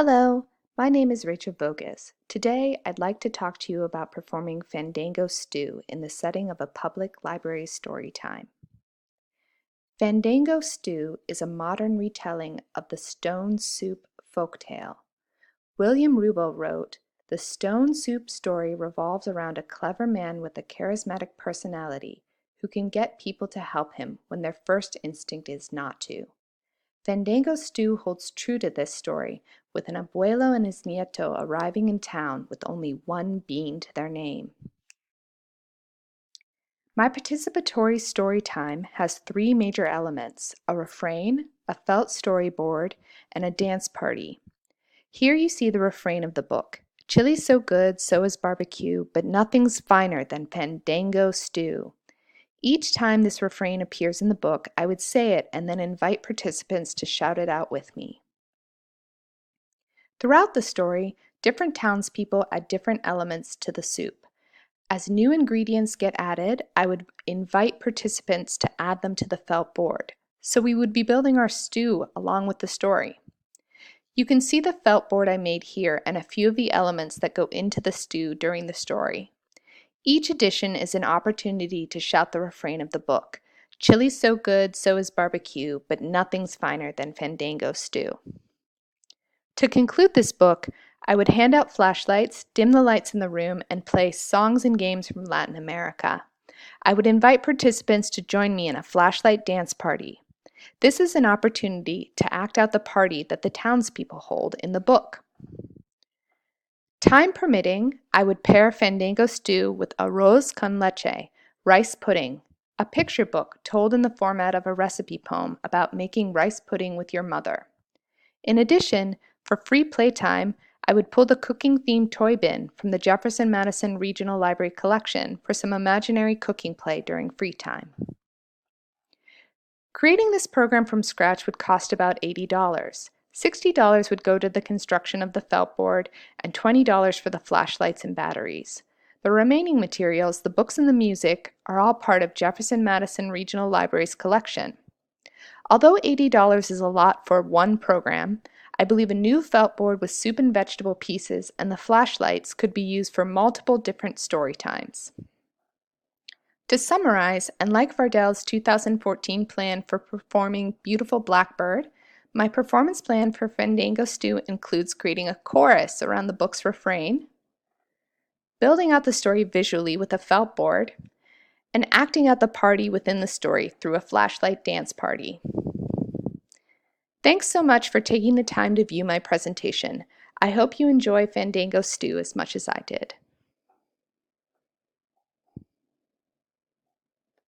Hello, my name is Rachel Bogus. Today, I'd like to talk to you about performing Fandango Stew in the setting of a public library story time. Fandango Stew is a modern retelling of the Stone Soup folktale. William Rubel wrote, "The Stone Soup story revolves around a clever man with a charismatic personality who can get people to help him when their first instinct is not to." Fandango Stew holds true to this story, with an abuelo and his nieto arriving in town with only one bean to their name. My participatory story time has three major elements: a refrain, a felt storyboard, and a dance party. Here you see the refrain of the book. "Chili's so good, so is barbecue, but nothing's finer than Fandango Stew." Each time this refrain appears in the book, I would say it and then invite participants to shout it out with me. Throughout the story, different townspeople add different elements to the soup. As new ingredients get added, I would invite participants to add them to the felt board. So we would be building our stew along with the story. You can see the felt board I made here and a few of the elements that go into the stew during the story. Each addition is an opportunity to shout the refrain of the book. "Chili's so good, so is barbecue, but nothing's finer than Fandango Stew." To conclude this book, I would hand out flashlights, dim the lights in the room, and play songs and games from Latin America. I would invite participants to join me in a flashlight dance party. This is an opportunity to act out the party that the townspeople hold in the book. Time permitting, I would pair Fandango Stew with arroz con leche, rice pudding, a picture book told in the format of a recipe poem about making rice pudding with your mother. In addition, for free playtime, I would pull the cooking-themed toy bin from the Jefferson-Madison Regional Library collection for some imaginary cooking play during free time. Creating this program from scratch would cost about $80. $60 would go to the construction of the felt board and $20 for the flashlights and batteries. The remaining materials, the books and the music, are all part of Jefferson-Madison Regional Library's collection. Although $80 is a lot for one program, I believe a new felt board with soup and vegetable pieces and the flashlights could be used for multiple different story times. To summarize, and like Vardel's 2014 plan for performing Beautiful Blackbird, my performance plan for Fandango Stew includes creating a chorus around the book's refrain, building out the story visually with a felt board, and acting out the party within the story through a flashlight dance party. Thanks so much for taking the time to view my presentation. I hope you enjoy Fandango Stew as much as I did.